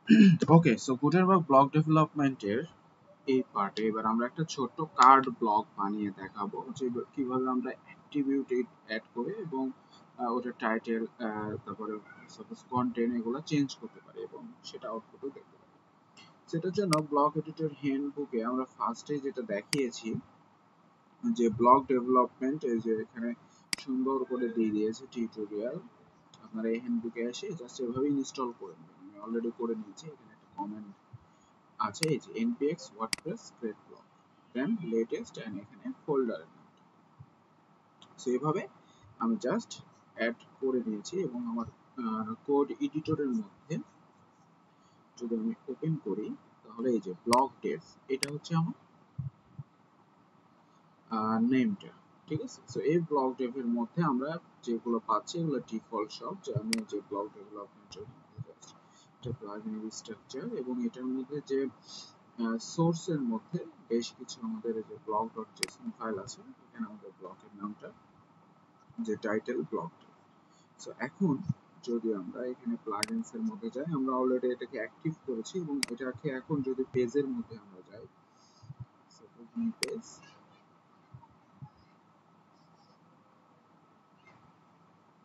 ওকে, so Gutenberg block ডেভেলপমেন্টের এই পার্টে এবার আমরা একটা ছোট্ট কার্ড ব্লক বানিয়ে দেখাবো যে কিভাবে আমরা অ্যাট্রিবিউট অ্যাড করে এবং ওটার টাইটেল, তারপরে সাপোজ কন্টেন্ট এগুলো চেঞ্জ করতে পারি এবং সেটা আউটপুটও দেখতে পারি। সেটার জন্য ব্লক এডিটর হ্যান্ডবুকে আমরা ফার্স্টে যেটা দেখিয়েছি যে ব্লক ডেভেলপমেন্ট, এই যে এখানে সুন্দর করে দিয়ে দিয়েছে টিউটোরিয়াল। আপনারা এই হ্যান্ডবুকে এসে জাস্ট এভাবে ইনস্টল করে নেবেন। আমি অলরেডি করে নিয়েছি। এখানে একটা কমেন্ট আছে, এই যে npx wordpress create block then latest and এখানে ফোল্ডারের নাম। সো এইভাবে আমি জাস্ট অ্যাড করে নিয়েছি এবং আমার কোড এডিটরের মধ্যে যদি আমি ওপেন করি তাহলে এই যে ব্লক ডেভ, এটা হচ্ছে আমার নেমটা। ঠিক আছে, সো এই ব্লক ডেভের মধ্যে আমরা যেগুলো পাচ্ছি এগুলো ডিফল্ট সব, যে আমি যে ব্লক ডেভেলপমেন্টের মধ্যে যাচ্ছি এটা প্লাগইন স্ট্রাকচার এবং এটার মধ্যে যে সোর্সের মধ্যে বেশ কিছু আমাদের যে ব্লক ডট জেসন ফাইল আছে, এখানে আমাদের ব্লকের নামটা যে টাইটেল ব্লক। সো এখন যদি আমরা এখানে প্লাগইনস এর মধ্যে যাই, আমরা অলরেডি এটাকে অ্যাক্টিভ করেছি এবং এটাকে এখন যদি পেজের মধ্যে আমরা যাই, suppose new page,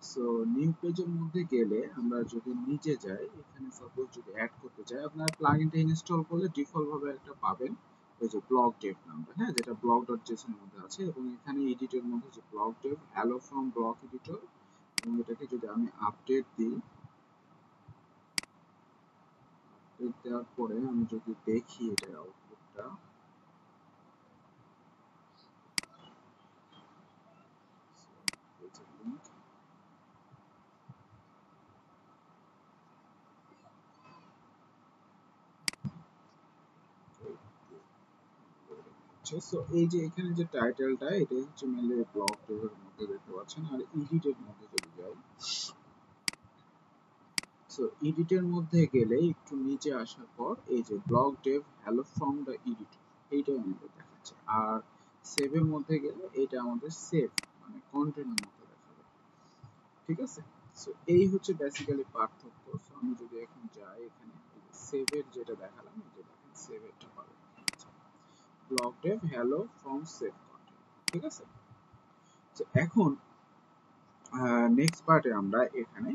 so new পেজের মধ্যে গেলে আমরা যদি নিচে যাই, এখানে সাপোজ যদি অ্যাড করতে চাই, আপনার প্লাগইনটা ইনস্টল করলে ডিফল্ট ভাবে একটা পাবেন ওই যে ব্লক ডেভ নামটা, হ্যাঁ, যেটা ব্লক ডট জেসন এর মধ্যে আছে এবং এখানে এডিটের মধ্যে যে block Dave hello from block editor, এবং এটাকে যদি আমি আপডেট দিই, আপডেট দেওয়ার পরে আমি যদি দেখি এটার আউটপুটটা, লিংক হচ্ছে। সো এই যে এখানে যে টাইটেলটা, এটা হচ্ছে মেনলি ব্লক ডেভের মধ্যে দেখতে পাচ্ছেন। আর এডিটের মধ্যে যদি যাই, সো এডিটের মধ্যে গেলে একটু নিচে আসার পর এই যে block Dave hello from the editor, এইটাই আমাদের দেখাচ্ছে। আর সেভের মধ্যে গেলে এটা আমাদের সেভ মানে কন্টেন্টের মধ্যে দেখাবে। ঠিক আছে, সো এই হচ্ছে বেসিক্যালি পার্থক্য। সো আমি যদি এখন যাই এখানে সেভের যেটা দেখালাম, এই যে দেখেন সেভেরটা পাবেন block Dave hello from save content. ঠিক আছে, তো এখন নেক্সট পার্টে আমরা এখানে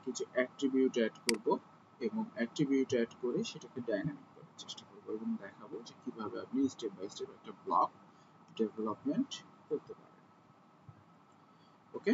কিছু অ্যাট্রিবিউট অ্যাড করব এবং অ্যাট্রিবিউট অ্যাড করে সেটাকে ডাইনামিক করার চেষ্টা করব এবং দেখাবো যে কিভাবে আপনি স্টেপ বাই স্টেপ একটা ব্লক ডেভেলপমেন্ট করতে পারেন। ওকে।